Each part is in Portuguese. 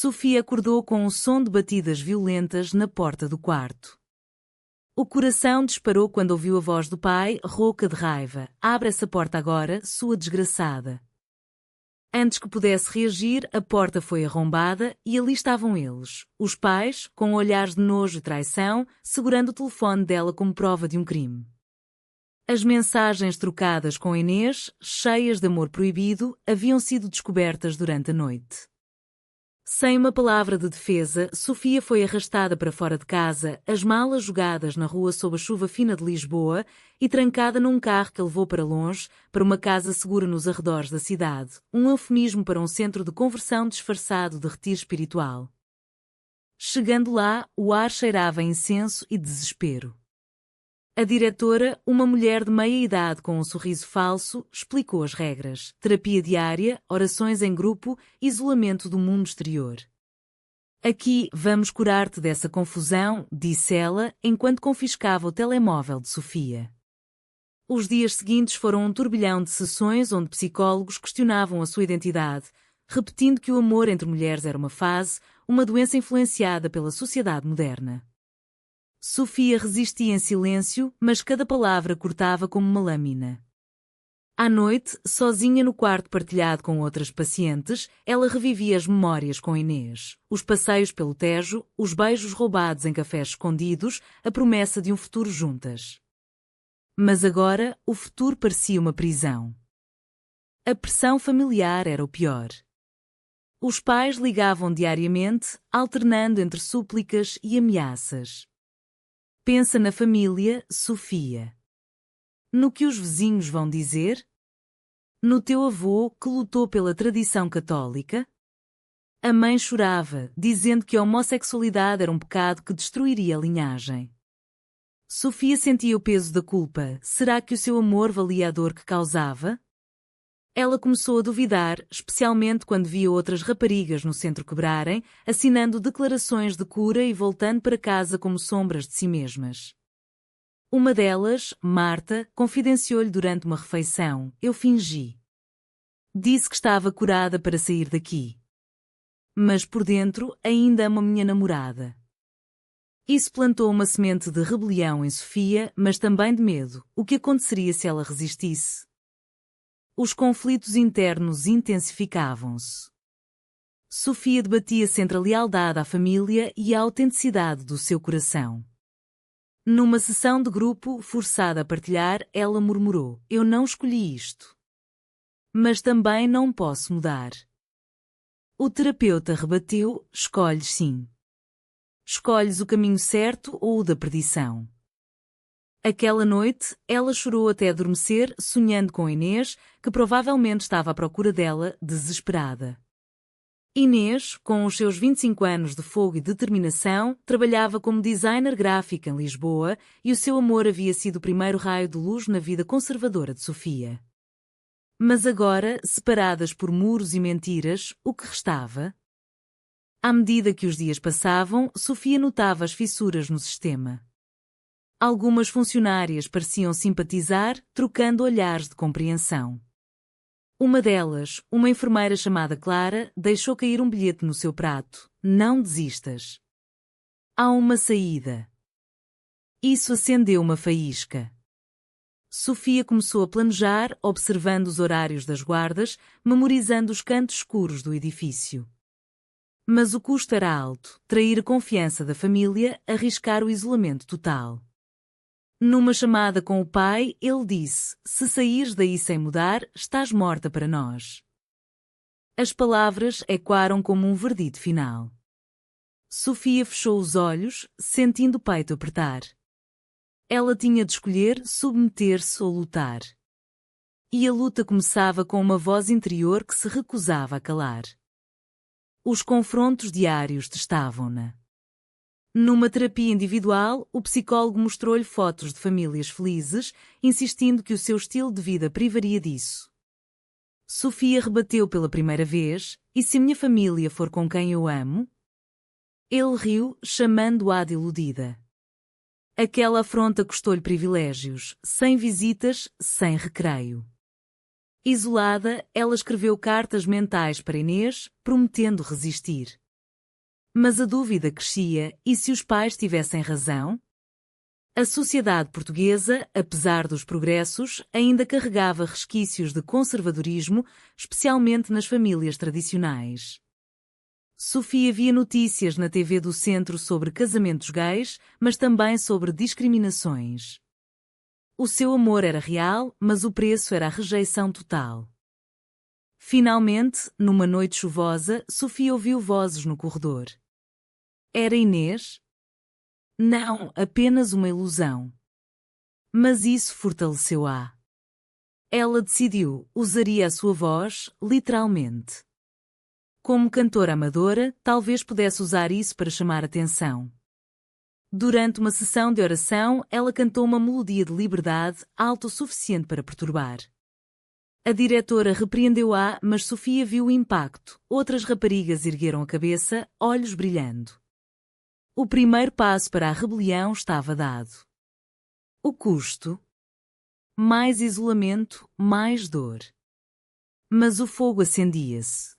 Sofia acordou com um som de batidas violentas na porta do quarto. O coração disparou quando ouviu a voz do pai, rouca de raiva. Abre essa porta agora, sua desgraçada. Antes que pudesse reagir, a porta foi arrombada e ali estavam eles, os pais, com olhares de nojo e traição, segurando o telefone dela como prova de um crime. As mensagens trocadas com Inês, cheias de amor proibido, haviam sido descobertas durante a noite. Sem uma palavra de defesa, Sofia foi arrastada para fora de casa, as malas jogadas na rua sob a chuva fina de Lisboa e trancada num carro que a levou para longe, para uma casa segura nos arredores da cidade, um eufemismo para um centro de conversão disfarçado de retiro espiritual. Chegando lá, o ar cheirava a incenso e desespero. A diretora, uma mulher de meia-idade com um sorriso falso, explicou as regras: terapia diária, orações em grupo, isolamento do mundo exterior. Aqui vamos curar-te dessa confusão, disse ela, enquanto confiscava o telemóvel de Sofia. Os dias seguintes foram um turbilhão de sessões onde psicólogos questionavam a sua identidade, repetindo que o amor entre mulheres era uma fase, uma doença influenciada pela sociedade moderna. Sofia resistia em silêncio, mas cada palavra cortava como uma lâmina. À noite, sozinha no quarto partilhado com outras pacientes, ela revivia as memórias com Inês, os passeios pelo Tejo, os beijos roubados em cafés escondidos, a promessa de um futuro juntas. Mas agora, o futuro parecia uma prisão. A pressão familiar era o pior. Os pais ligavam diariamente, alternando entre súplicas e ameaças. Pensa na família, Sofia. No que os vizinhos vão dizer? No teu avô, que lutou pela tradição católica? A mãe chorava, dizendo que a homossexualidade era um pecado que destruiria a linhagem. Sofia sentia o peso da culpa. Será que o seu amor valia a dor que causava? Ela começou a duvidar, especialmente quando via outras raparigas no centro quebrarem, assinando declarações de cura e voltando para casa como sombras de si mesmas. Uma delas, Marta, confidenciou-lhe durante uma refeição: eu fingi. Disse que estava curada para sair daqui. Mas por dentro ainda amo a minha namorada. Isso plantou uma semente de rebelião em Sofia, mas também de medo. O que aconteceria se ela resistisse? Os conflitos internos intensificavam-se. Sofia debatia-se entre a lealdade à família e a autenticidade do seu coração. Numa sessão de grupo, forçada a partilhar, ela murmurou: eu não escolhi isto. Mas também não posso mudar. O terapeuta rebateu: escolhes sim. Escolhes o caminho certo ou o da perdição. Aquela noite, ela chorou até adormecer, sonhando com Inês, que provavelmente estava à procura dela, desesperada. Inês, com os seus 25 anos de fogo e determinação, trabalhava como designer gráfica em Lisboa e o seu amor havia sido o primeiro raio de luz na vida conservadora de Sofia. Mas agora, separadas por muros e mentiras, o que restava? À medida que os dias passavam, Sofia notava as fissuras no sistema. Algumas funcionárias pareciam simpatizar, trocando olhares de compreensão. Uma delas, uma enfermeira chamada Clara, deixou cair um bilhete no seu prato: não desistas. Há uma saída. Isso acendeu uma faísca. Sofia começou a planejar, observando os horários das guardas, memorizando os cantos escuros do edifício. Mas o custo era alto: trair a confiança da família, arriscar o isolamento total. Numa chamada com o pai, ele disse: se saíres daí sem mudar, estás morta para nós. As palavras ecoaram como um verdito final. Sofia fechou os olhos, sentindo o peito apertar. Ela tinha de escolher submeter-se ou lutar. E a luta começava com uma voz interior que se recusava a calar. Os confrontos diários testavam-na. Numa terapia individual, o psicólogo mostrou-lhe fotos de famílias felizes, insistindo que o seu estilo de vida privaria disso. Sofia rebateu pela primeira vez: e se a minha família for com quem eu amo? Ele riu, chamando-a de iludida. Aquela afronta custou-lhe privilégios, sem visitas, sem recreio. Isolada, ela escreveu cartas mentais para Inês, prometendo resistir. Mas a dúvida crescia, e se os pais tivessem razão? A sociedade portuguesa, apesar dos progressos, ainda carregava resquícios de conservadorismo, especialmente nas famílias tradicionais. Sofia via notícias na TV do centro sobre casamentos gays, mas também sobre discriminações. O seu amor era real, mas o preço era a rejeição total. Finalmente, numa noite chuvosa, Sofia ouviu vozes no corredor. Era Inês? Não, apenas uma ilusão. Mas isso fortaleceu-a. Ela decidiu, usaria a sua voz, literalmente. Como cantora amadora, talvez pudesse usar isso para chamar atenção. Durante uma sessão de oração, ela cantou uma melodia de liberdade alta o suficiente para perturbar. A diretora repreendeu-a, mas Sofia viu o impacto. Outras raparigas ergueram a cabeça, olhos brilhando. O primeiro passo para a rebelião estava dado. O custo? Mais isolamento, mais dor. Mas o fogo acendia-se.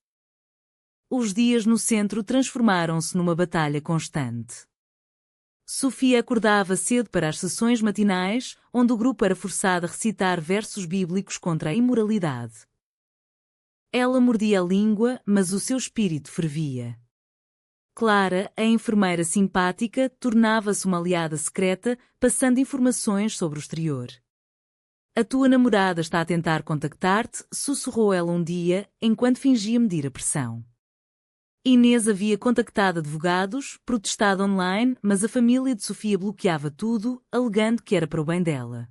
Os dias no centro transformaram-se numa batalha constante. Sofia acordava cedo para as sessões matinais, onde o grupo era forçado a recitar versos bíblicos contra a imoralidade. Ela mordia a língua, mas o seu espírito fervia. Clara, a enfermeira simpática, tornava-se uma aliada secreta, passando informações sobre o exterior. A tua namorada está a tentar contactar-te, sussurrou ela um dia, enquanto fingia medir a pressão. Inês havia contactado advogados, protestado online, mas a família de Sofia bloqueava tudo, alegando que era para o bem dela.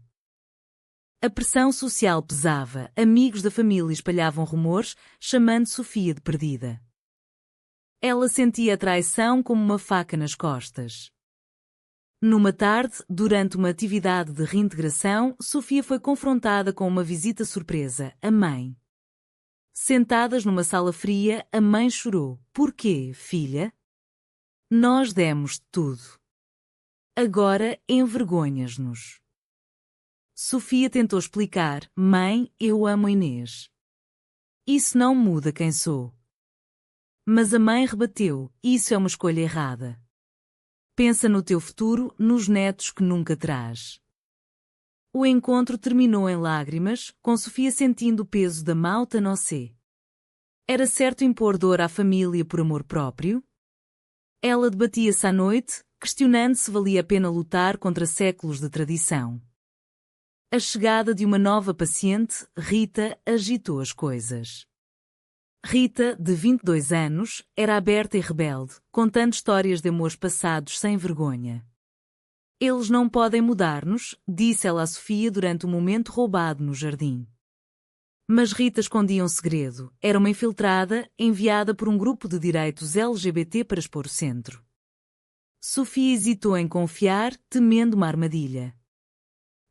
A pressão social pesava, amigos da família espalhavam rumores, chamando Sofia de perdida. Ela sentia a traição como uma faca nas costas. Numa tarde, durante uma atividade de reintegração, Sofia foi confrontada com uma visita surpresa, a mãe. Sentadas numa sala fria, a mãe chorou. Porquê, filha? Nós demos tudo. Agora envergonhas-nos. Sofia tentou explicar. Mãe, eu amo Inês. Isso não muda quem sou. Mas a mãe rebateu, isso é uma escolha errada. Pensa no teu futuro, nos netos que nunca terás. O encontro terminou em lágrimas, com Sofia sentindo o peso da Mauta Nocé. Era certo impor dor à família por amor próprio? Ela debatia-se à noite, questionando se valia a pena lutar contra séculos de tradição. A chegada de uma nova paciente, Rita, agitou as coisas. Rita, de 22 anos, era aberta e rebelde, contando histórias de amores passados sem vergonha. Eles não podem mudar-nos, disse ela a Sofia durante um momento roubado no jardim. Mas Rita escondia um segredo. Era uma infiltrada, enviada por um grupo de direitos LGBT para expor o centro. Sofia hesitou em confiar, temendo uma armadilha.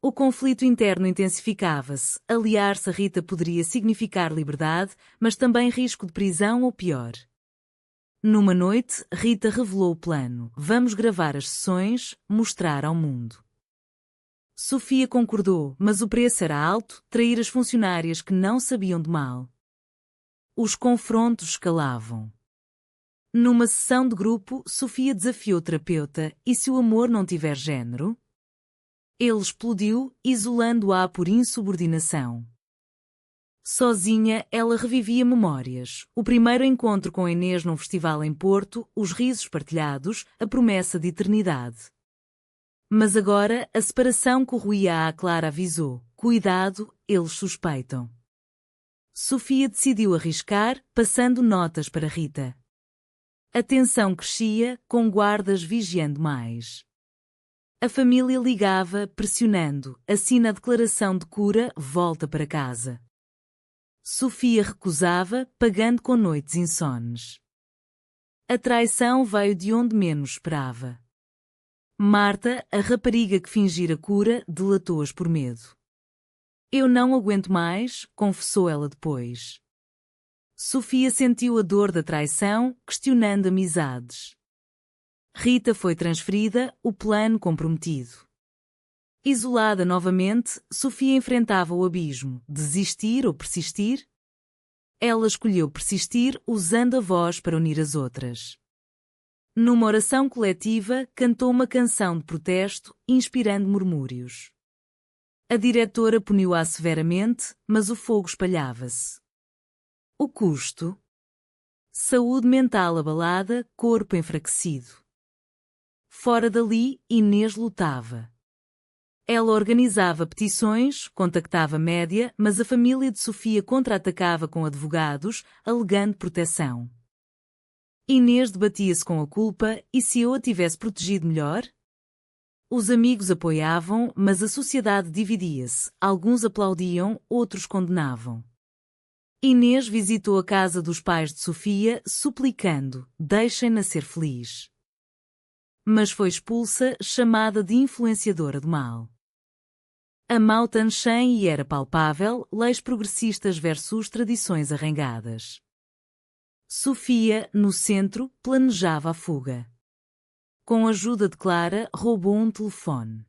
O conflito interno intensificava-se. Aliar-se a Rita poderia significar liberdade, mas também risco de prisão ou pior. Numa noite, Rita revelou o plano. Vamos gravar as sessões, mostrar ao mundo. Sofia concordou, mas o preço era alto, trair as funcionárias que não sabiam de mal. Os confrontos escalavam. Numa sessão de grupo, Sofia desafiou o terapeuta. E se o amor não tiver género? Ele explodiu, isolando-a por insubordinação. Sozinha, ela revivia memórias. O primeiro encontro com Inês num festival em Porto, os risos partilhados, a promessa de eternidade. Mas agora, a separação corroía-a. Clara avisou. Cuidado, eles suspeitam. Sofia decidiu arriscar, passando notas para Rita. A tensão crescia, com guardas vigiando mais. A família ligava, pressionando. Assina a declaração de cura, volta para casa. Sofia recusava, pagando com noites insones. A traição veio de onde menos esperava. Marta, a rapariga que fingira cura, delatou-as por medo. Eu não aguento mais, confessou ela depois. Sofia sentiu a dor da traição, questionando amizades. Rita foi transferida, o plano comprometido. Isolada novamente, Sofia enfrentava o abismo. Desistir ou persistir? Ela escolheu persistir, usando a voz para unir as outras. Numa oração coletiva, cantou uma canção de protesto, inspirando murmúrios. A diretora puniu-a severamente, mas o fogo espalhava-se. O custo? Saúde mental abalada, corpo enfraquecido. Fora dali, Inês lutava. Ela organizava petições, contactava média, mas a família de Sofia contra-atacava com advogados, alegando proteção. Inês debatia-se com a culpa, e se eu a tivesse protegido melhor? Os amigos apoiavam, mas a sociedade dividia-se. Alguns aplaudiam, outros condenavam. Inês visitou a casa dos pais de Sofia, suplicando: deixem-na ser feliz. Mas foi expulsa, chamada de influenciadora do mal. A Mao Tan-Shen e era palpável, leis progressistas versus tradições arrengadas. Sofia, no centro, planejava a fuga. Com a ajuda de Clara, roubou um telefone.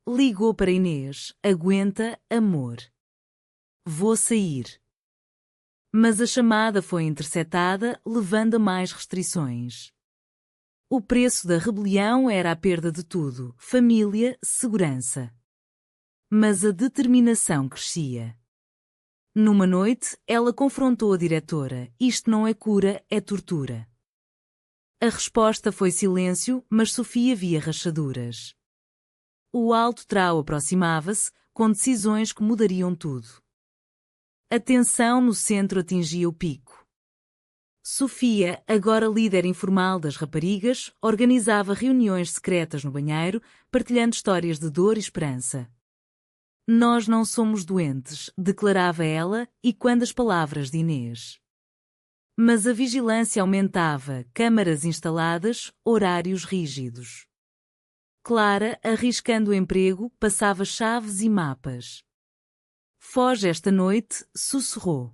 Ligou para Inês: aguenta, amor. Vou sair. Mas a chamada foi interceptada, levando a mais restrições. O preço da rebelião era a perda de tudo: família, segurança. Mas a determinação crescia. Numa noite, ela confrontou a diretora: isto não é cura, é tortura. A resposta foi silêncio, mas Sofia via rachaduras. O alto trau aproximava-se, com decisões que mudariam tudo. A tensão no centro atingia o pico. Sofia, agora líder informal das raparigas, organizava reuniões secretas no banheiro, partilhando histórias de dor e esperança. Nós não somos doentes, declarava ela, e quando as palavras de Inês. Mas a vigilância aumentava, câmaras instaladas, horários rígidos. Clara, arriscando o emprego, passava chaves e mapas. Foge esta noite, sussurrou.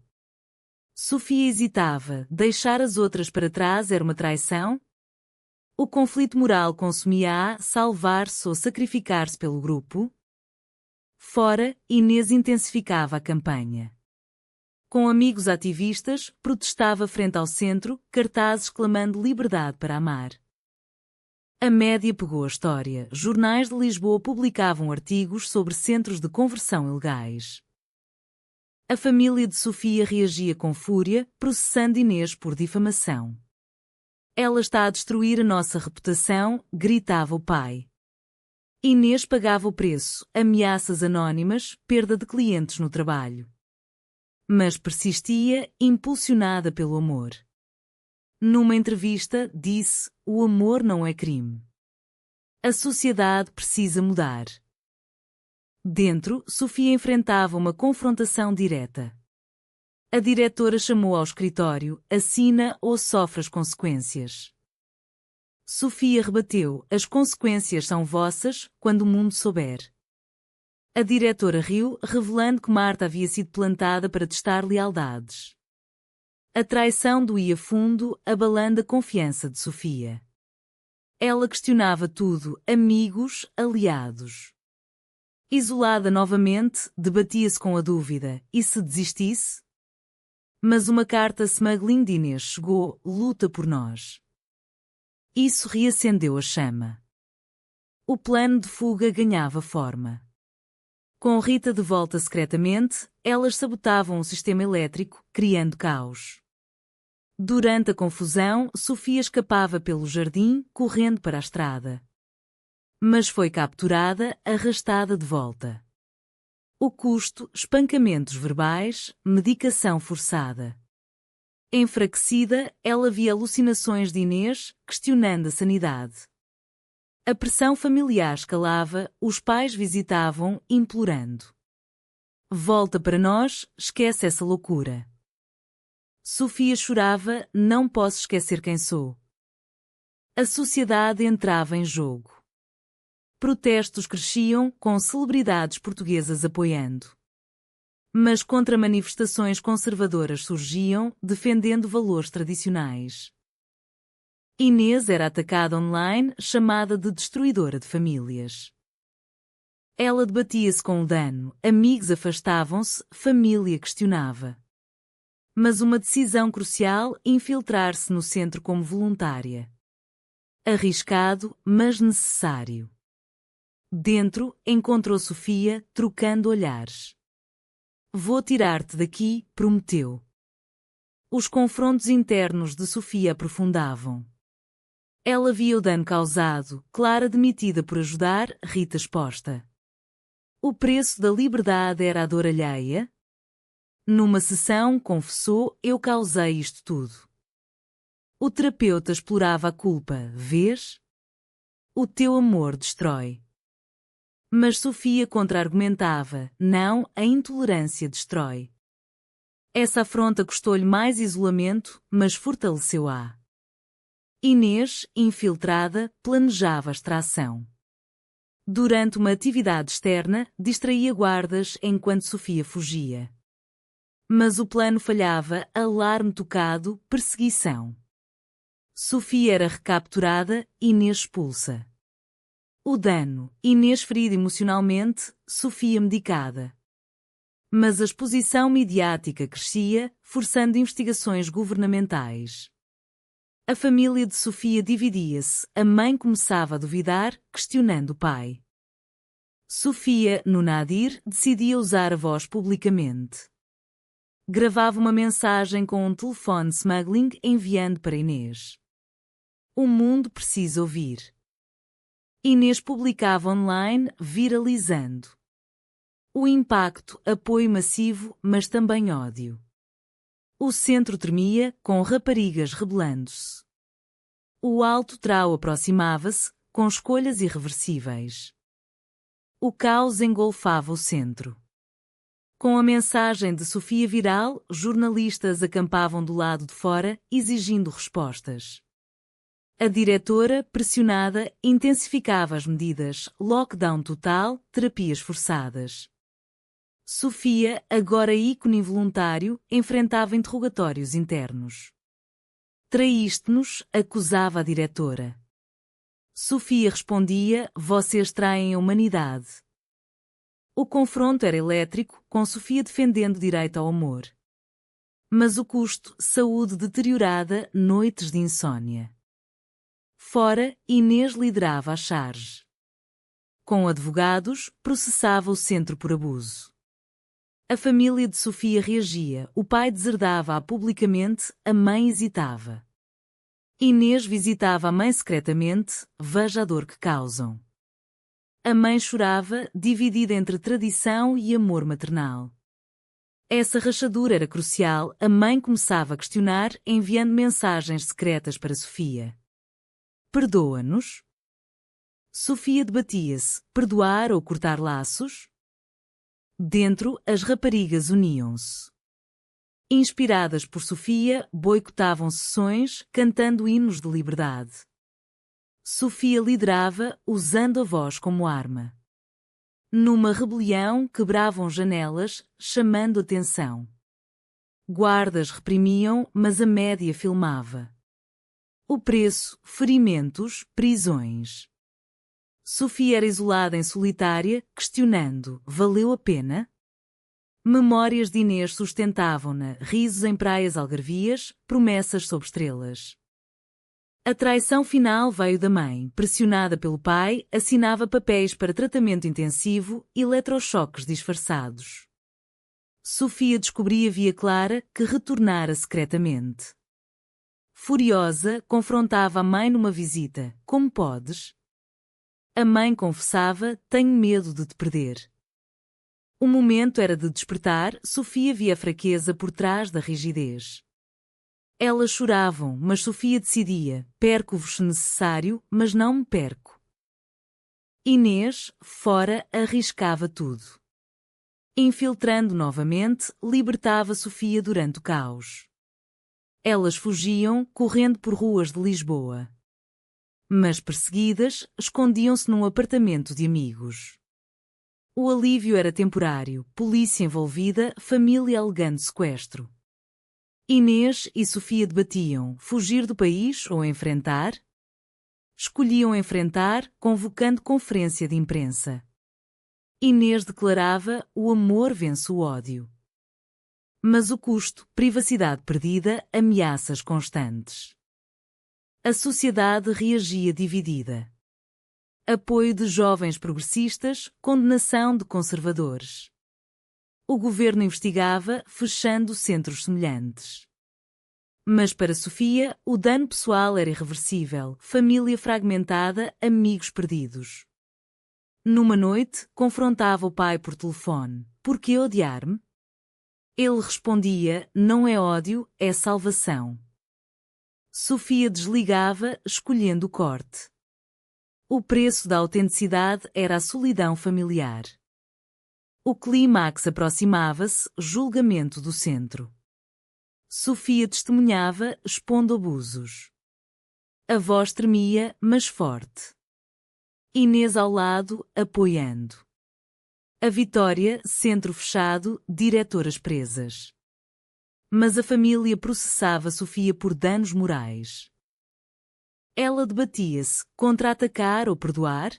Sofia hesitava: deixar as outras para trás era uma traição? O conflito moral consumia-a: salvar-se ou sacrificar-se pelo grupo? Fora, Inês intensificava a campanha. Com amigos ativistas, protestava frente ao centro, cartazes clamando liberdade para amar. A média pegou a história. Jornais de Lisboa publicavam artigos sobre centros de conversão ilegais. A família de Sofia reagia com fúria, processando Inês por difamação. Ela está a destruir a nossa reputação, gritava o pai. Inês pagava o preço: ameaças anónimas, perda de clientes no trabalho. Mas persistia, impulsionada pelo amor. Numa entrevista, disse: o amor não é crime. A sociedade precisa mudar. Dentro, Sofia enfrentava uma confrontação direta. A diretora chamou ao escritório: assina ou sofre as consequências. Sofia rebateu: as consequências são vossas, quando o mundo souber. A diretora riu, revelando que Marta havia sido plantada para testar lealdades. A traição doía fundo, abalando a confiança de Sofia. Ela questionava tudo: amigos, aliados. Isolada novamente, debatia-se com a dúvida: e se desistisse? Mas uma carta smuggling de Inês chegou: luta por nós. Isso reacendeu a chama. O plano de fuga ganhava forma. Com Rita de volta secretamente, elas sabotavam o sistema elétrico, criando caos. Durante a confusão, Sofia escapava pelo jardim, correndo para a estrada. Mas foi capturada, arrastada de volta. O custo: espancamentos verbais, medicação forçada. Enfraquecida, ela via alucinações de Inês, questionando a sanidade. A pressão familiar escalava, os pais visitavam, implorando. Volta para nós, esquece essa loucura. Sofia chorava: não posso esquecer quem sou. A sociedade entrava em jogo. Protestos cresciam, com celebridades portuguesas apoiando. Mas contra-manifestações conservadoras surgiam, defendendo valores tradicionais. Inês era atacada online, chamada de destruidora de famílias. Ela debatia-se com o dano, amigos afastavam-se, família questionava. Mas uma decisão crucial: infiltrar-se no centro como voluntária. Arriscado, mas necessário. Dentro, encontrou Sofia, trocando olhares. Vou tirar-te daqui, prometeu. Os confrontos internos de Sofia aprofundavam. Ela via o dano causado, Clara demitida por ajudar, Rita exposta. O preço da liberdade era a dor alheia? Numa sessão, confessou, eu causei isto tudo. O terapeuta explorava a culpa, vês? O teu amor destrói. Mas Sofia contra-argumentava, não, a intolerância destrói. Essa afronta custou-lhe mais isolamento, mas fortaleceu-a. Inês, infiltrada, planejava a extração. Durante uma atividade externa, distraía guardas enquanto Sofia fugia. Mas o plano falhava, alarme tocado, perseguição. Sofia era recapturada, Inês expulsa. O dano, Inês ferida emocionalmente, Sofia medicada. Mas a exposição midiática crescia, forçando investigações governamentais. A família de Sofia dividia-se, a mãe começava a duvidar, questionando o pai. Sofia, no nadir, decidia usar a voz publicamente. Gravava uma mensagem com um telefone smuggling enviando para Inês. O mundo precisa ouvir. Inês publicava online, viralizando. O impacto, apoio massivo, mas também ódio. O centro tremia, com raparigas rebelando-se. O alto trau aproximava-se, com escolhas irreversíveis. O caos engolfava o centro. Com a mensagem de Sofia viral, jornalistas acampavam do lado de fora, exigindo respostas. A diretora, pressionada, intensificava as medidas, lockdown total, terapias forçadas. Sofia, agora ícone involuntário, enfrentava interrogatórios internos. Traíste-nos, acusava a diretora. Sofia respondia, vocês traem a humanidade. O confronto era elétrico, com Sofia defendendo o direito ao amor. Mas o custo, saúde deteriorada, noites de insônia. Fora, Inês liderava a charge. Com advogados, processava o centro por abuso. A família de Sofia reagia, o pai deserdava-a publicamente, a mãe hesitava. Inês visitava a mãe secretamente, veja a dor que causam. A mãe chorava, dividida entre tradição e amor maternal. Essa rachadura era crucial, a mãe começava a questionar, enviando mensagens secretas para Sofia. Perdoa-nos? Sofia debatia-se, perdoar ou cortar laços? Dentro, as raparigas uniam-se. Inspiradas por Sofia, boicotavam sessões, cantando hinos de liberdade. Sofia liderava, usando a voz como arma. Numa rebelião, quebravam janelas, chamando atenção. Guardas reprimiam, mas a média filmava. O preço, ferimentos, prisões. Sofia era isolada em solitária, questionando, valeu a pena? Memórias de Inês sustentavam-na, risos em praias algarvias, promessas sob estrelas. A traição final veio da mãe, pressionada pelo pai, assinava papéis para tratamento intensivo, eletrochoques disfarçados. Sofia descobria via Clara, que retornara secretamente. Furiosa, confrontava a mãe numa visita, como podes? A mãe confessava, tenho medo de te perder. O momento era de despertar, Sofia via a fraqueza por trás da rigidez. Elas choravam, mas Sofia decidia, perco-vos se necessário, mas não me perco. Inês, fora, arriscava tudo. Infiltrando novamente, libertava Sofia durante o caos. Elas fugiam, correndo por ruas de Lisboa. Mas perseguidas, escondiam-se num apartamento de amigos. O alívio era temporário, polícia envolvida, família alegando sequestro. Inês e Sofia debatiam, fugir do país ou enfrentar? Escolhiam enfrentar, convocando conferência de imprensa. Inês declarava, o amor vence o ódio. Mas o custo, privacidade perdida, ameaças constantes. A sociedade reagia dividida. Apoio de jovens progressistas, condenação de conservadores. O governo investigava, fechando centros semelhantes. Mas para Sofia, o dano pessoal era irreversível, família fragmentada, amigos perdidos. Numa noite, confrontava o pai por telefone. Por que odiar-me? Ele respondia, não é ódio, é salvação. Sofia desligava, escolhendo o corte. O preço da autenticidade era a solidão familiar. O clímax aproximava-se, julgamento do centro. Sofia testemunhava, expondo abusos. A voz tremia, mas forte. Inês ao lado, apoiando. A Vitória, centro fechado, diretoras presas. Mas a família processava Sofia por danos morais. Ela debatia-se, contra-atacar ou perdoar?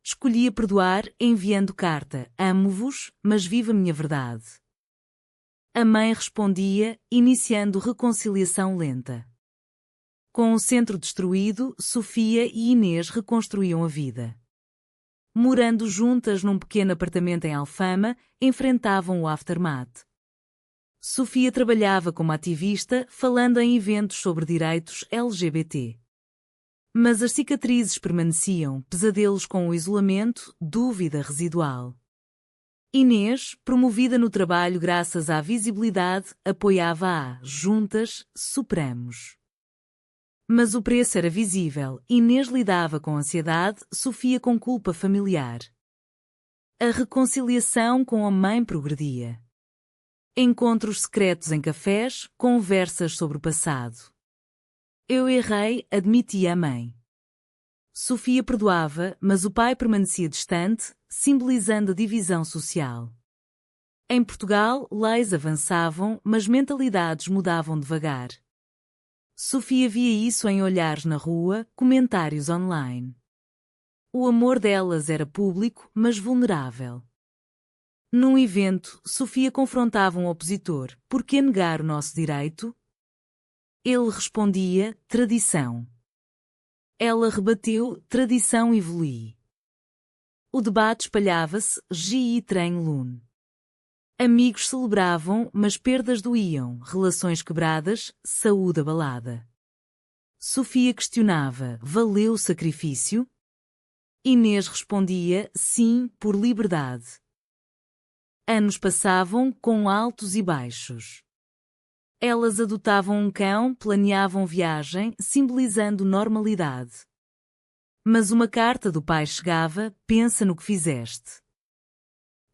Escolhia perdoar, enviando carta, amo-vos, mas viva minha verdade. A mãe respondia, iniciando reconciliação lenta. Com o centro destruído, Sofia e Inês reconstruíam a vida. Morando juntas num pequeno apartamento em Alfama, enfrentavam o aftermath. Sofia trabalhava como ativista, falando em eventos sobre direitos LGBT. Mas as cicatrizes permaneciam, pesadelos com o isolamento, dúvida residual. Inês, promovida no trabalho graças à visibilidade, apoiava juntas, superamos. Mas o preço era visível, Inês lidava com ansiedade, Sofia com culpa familiar. A reconciliação com a mãe progredia. Encontros secretos em cafés, conversas sobre o passado. Eu errei, admitia a mãe. Sofia perdoava, mas o pai permanecia distante, simbolizando a divisão social. Em Portugal, leis avançavam, mas mentalidades mudavam devagar. Sofia via isso em olhares na rua, comentários online. O amor delas era público, mas vulnerável. Num evento, Sofia confrontava um opositor. Por que negar o nosso direito? Ele respondia, tradição. Ela rebateu, tradição evolui. O debate espalhava-se, Ji Tren Lun. Amigos celebravam, mas perdas doíam, relações quebradas, saúde abalada. Sofia questionava, valeu o sacrifício? Inês respondia, sim, por liberdade. Anos passavam, com altos e baixos. Elas adotavam um cão, planeavam viagem, simbolizando normalidade. Mas uma carta do pai chegava, pensa no que fizeste.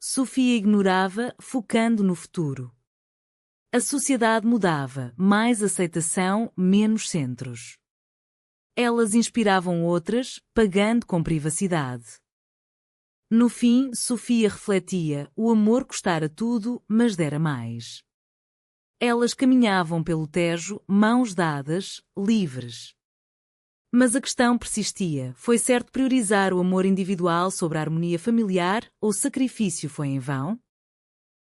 Sofia ignorava, focando no futuro. A sociedade mudava, mais aceitação, menos centros. Elas inspiravam outras, pagando com privacidade. No fim, Sofia refletia, o amor custara tudo, mas dera mais. Elas caminhavam pelo Tejo, mãos dadas, livres. Mas a questão persistia, foi certo priorizar o amor individual sobre a harmonia familiar ou o sacrifício foi em vão?